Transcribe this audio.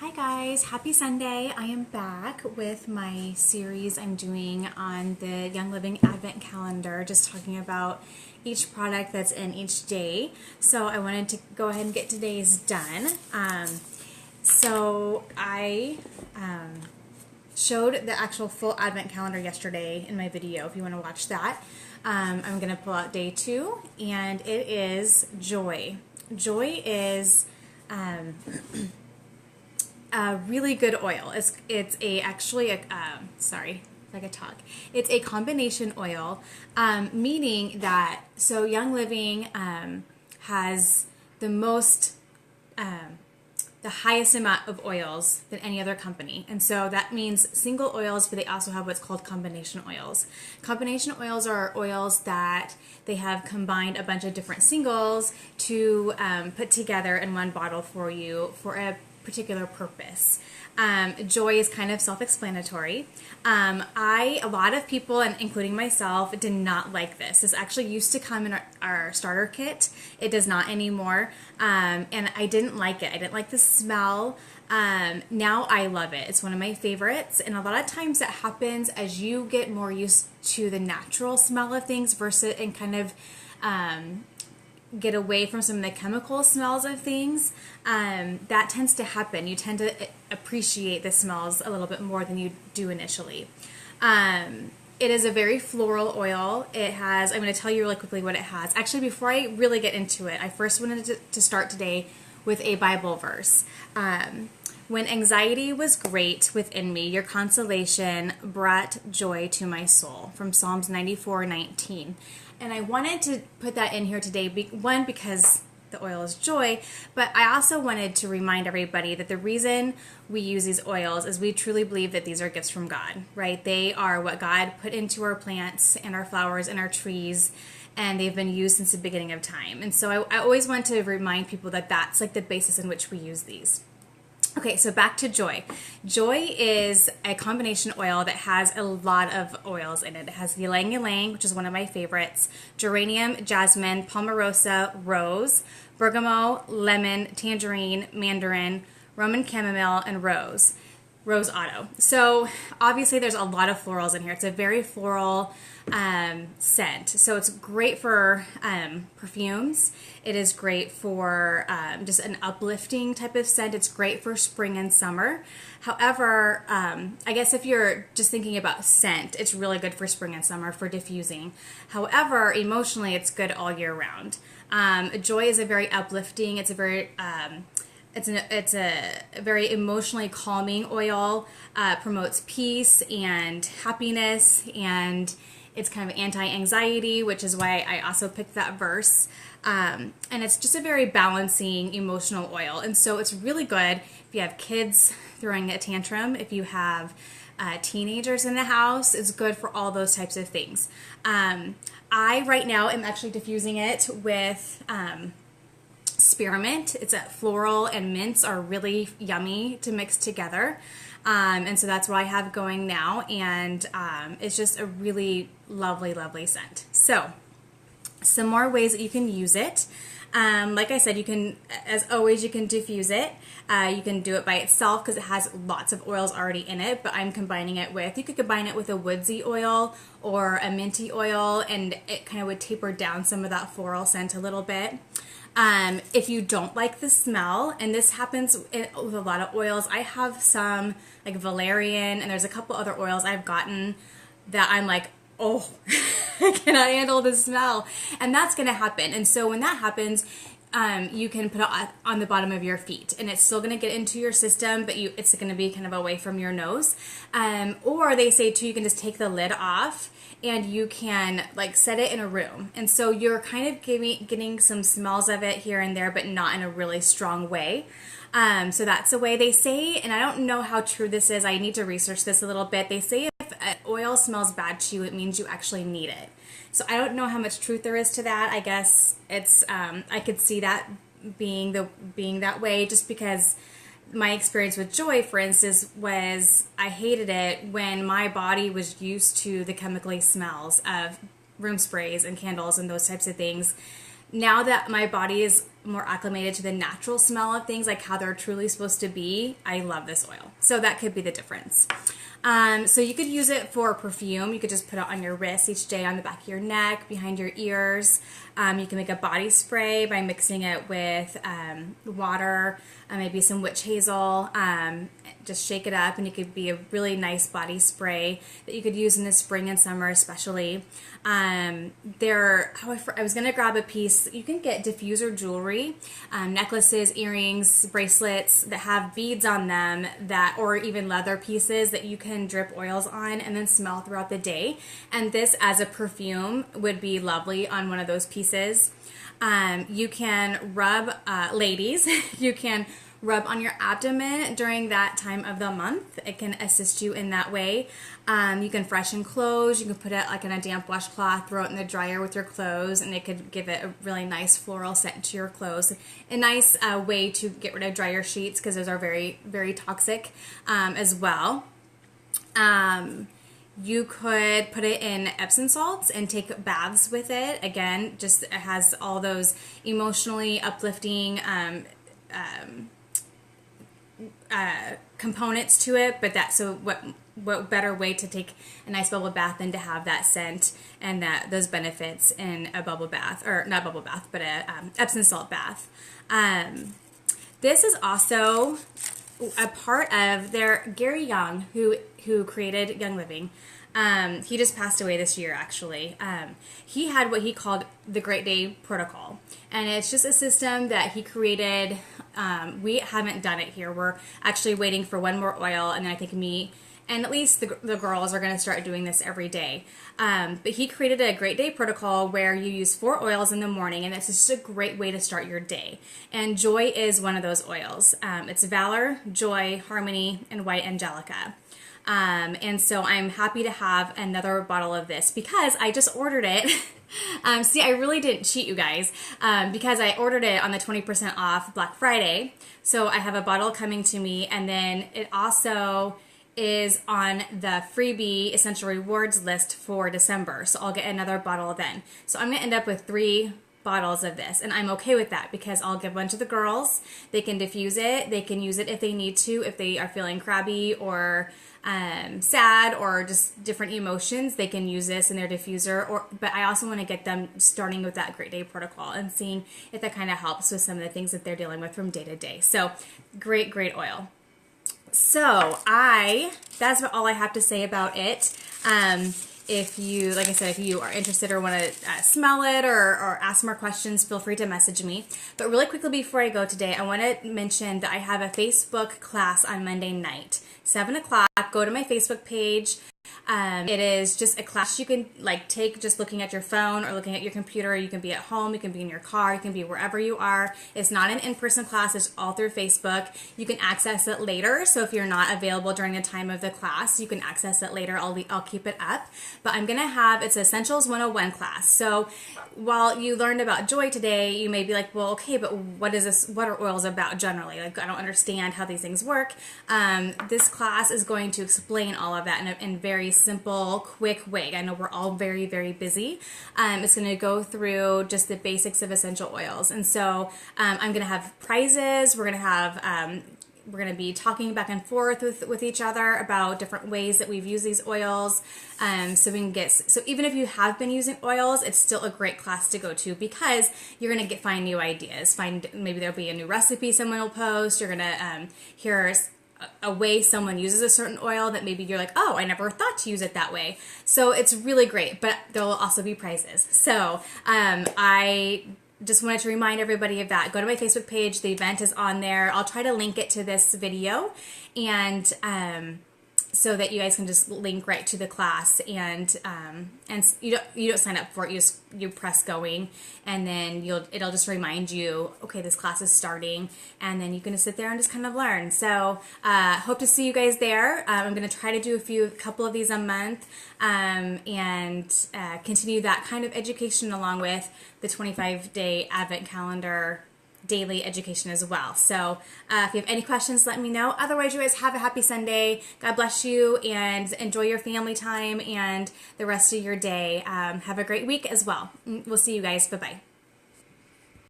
Hi guys, happy Sunday. I am back with my series I'm doing on the Young Living Advent Calendar, just talking about each product that's in each day. So I wanted to go ahead and get today's done. So I showed the actual full Advent calendar yesterday in my video, if you want to watch that. I'm going to pull out day 2, and it is Joy. Joy is a really good oil. It's It's a combination oil, meaning that Young Living has the highest amount of oils than any other company. And so that means single oils, but they also have what's called combination oils. Combination oils are oils that they have combined a bunch of different singles to put together in one bottle for you for a particular purpose. Joy is kind of self-explanatory. A lot of people, and including myself, did not like this. This actually used to come in our starter kit. It does not anymore. And I didn't like it. I didn't like the smell. Now I love it. It's one of my favorites. And a lot of times it happens as you get more used to the natural smell of things versus and kind of get away from some of the chemical smells of things. That tends to happen. You tend to appreciate the smells a little bit more than you do initially. It is a very floral oil. I'm going to tell you really quickly what it has. Actually, before I really get into it, I first wanted to start today with a Bible verse. When anxiety was great within me, your consolation brought joy to my soul, from Psalms 94:19. And I wanted to put that in here today, one, because the oil is joy, but I also wanted to remind everybody that the reason we use these oils is we truly believe that these are gifts from God, right? They are what God put into our plants and our flowers and our trees, and they've been used since the beginning of time. And so I always want to remind people that that's like the basis in which we use these. Okay, so back to Joy. Joy is a combination oil that has a lot of oils in it. It has ylang ylang, which is one of my favorites, geranium, jasmine, palmarosa, rose, bergamot, lemon, tangerine, mandarin, Roman chamomile, and rose otto. So obviously there's a lot of florals in here. It's a very floral scent. So it's great for perfumes. It is great for just an uplifting type of scent. It's great for spring and summer. However, I guess if you're just thinking about scent, it's really good for spring and summer for diffusing. However, emotionally, it's good all year round. Joy is a very uplifting. It's a very It's a very emotionally calming oil, promotes peace and happiness, and it's kind of anti-anxiety, which is why I also picked that verse. And it's just a very balancing emotional oil. And so it's really good if you have kids throwing a tantrum, if you have teenagers in the house. It's good for all those types of things. I right now am actually diffusing it with spearmint. It's floral and mints are really yummy to mix together. And so that's what I have going now. And it's just a really lovely, lovely scent. So some more ways that you can use it. Like I said, you can, as always, you can diffuse it. You can do it by itself because it has lots of oils already in it, but I'm combining it with, you could combine it with a woodsy oil or a minty oil, and it kind of would taper down some of that floral scent a little bit. If you don't like the smell, and this happens with a lot of oils, I have some like valerian, and there's a couple other oils I've gotten that I'm like, oh, I cannot handle the smell. And that's going to happen. And so when that happens, you can put it on the bottom of your feet, and it's still going to get into your system, but it's going to be kind of away from your nose. Or they say too, you can just take the lid off and you can like set it in a room. And so you're kind of getting some smells of it here and there, but not in a really strong way. So that's the way they say, and I don't know how true this is. I need to research this a little bit. They say if oil smells bad to you, it means you actually need it. So I don't know how much truth there is to that. I guess it's, I could see that being that way, just because my experience with Joy, for instance, was I hated it when my body was used to the chemically smells of room sprays and candles and those types of things. Now that my body is more acclimated to the natural smell of things, like how they're truly supposed to be, I love this oil. So that could be the difference. So you could use it for perfume. You could just put it on your wrist each day, on the back of your neck, behind your ears. You can make a body spray by mixing it with water, maybe some witch hazel. Just shake it up, and it could be a really nice body spray that you could use in the spring and summer especially. I was going to grab a piece. You can get diffuser jewelry, necklaces, earrings, bracelets that have beads on them, or even leather pieces that you can drip oils on and then smell throughout the day. And this as a perfume would be lovely on one of those pieces. You can rub, ladies, you can rub on your abdomen during that time of the month. It can assist you in that way. You can freshen clothes. You can put it like in a damp washcloth, throw it in the dryer with your clothes, and it could give it a really nice floral scent to your clothes. A nice way to get rid of dryer sheets, because those are very, very toxic as well. You could put it in Epsom salts and take baths with it. Again, just it has all those emotionally uplifting components to it, but what better way to take a nice bubble bath than to have that scent and those benefits in a bubble bath, or not bubble bath, but a Epsom salt bath. This is also a part of Gary Young, who created Young Living. He just passed away this year, actually. He had what he called the Great Day Protocol, and it's just a system that he created. We haven't done it here. We're actually waiting for one more oil, and then I think me and at least the girls are going to start doing this every day. But he created a Great Day Protocol where you use 4 oils in the morning, and it's just a great way to start your day. And Joy is one of those oils. It's Valor, Joy, Harmony, and White Angelica. And so I'm happy to have another bottle of this because I just ordered it. See, I really didn't cheat, you guys, because I ordered it on the 20% off Black Friday. So I have a bottle coming to me, and then it also is on the freebie Essential Rewards list for December. So I'll get another bottle then. So I'm going to end up with 3 bottles of this, and I'm okay with that because I'll give one to the girls. They can diffuse it. They can use it if they need to, if they are feeling crabby or sad or just different emotions. They can use this in their diffuser. But I also want to get them starting with that Great Day Protocol and seeing if that kind of helps with some of the things that they're dealing with from day to day. So great oil. So that's about all I have to say about it. If you, like I said, if you are interested or want to smell it or ask more questions, feel free to message me. But really quickly before I go today, I want to mention that I have a Facebook class on Monday night, 7 o'clock. Go to my Facebook page. It is just a class you can take just looking at your phone or looking at your computer. You can be at home, you can be in your car, you can be wherever you are. It's not an in-person class, it's all through Facebook. You can access it later, so if you're not available during the time of the class, you can access it later. I'll keep it up. But I'm gonna have, it's Essentials 101 class. So while you learned about Joy today, you may be like, well, okay, but what is this? What are oils about generally? I don't understand how these things work. This class is going to explain all of that in a very simple, quick way. I know we're all very, very busy. It's going to go through just the basics of essential oils. And so I'm going to have prizes. We're going to be talking back and forth with each other about different ways that we've used these oils. So even if you have been using oils, it's still a great class to go to because you're going to find new ideas. Maybe there'll be a new recipe someone will post. You're going to hear a way someone uses a certain oil that maybe you're like, oh, I never thought to use it that way. So it's really great, but there will also be prizes. So I just wanted to remind everybody of that. Go to my Facebook page. The event is on there. I'll try to link it to this video, and so that you guys can just link right to the class, and you don't sign up for it. You press going, and then it'll just remind you, okay, this class is starting, and then you can just sit there and just kind of learn. So hope to see you guys there. I'm going to try to do a couple of these a month, and continue that kind of education along with the 25-day Advent calendar daily education as well. So if you have any questions, let me know. Otherwise, you guys have a happy Sunday. God bless you, and enjoy your family time and the rest of your day. Have a great week as well. We'll see you guys. Bye-bye.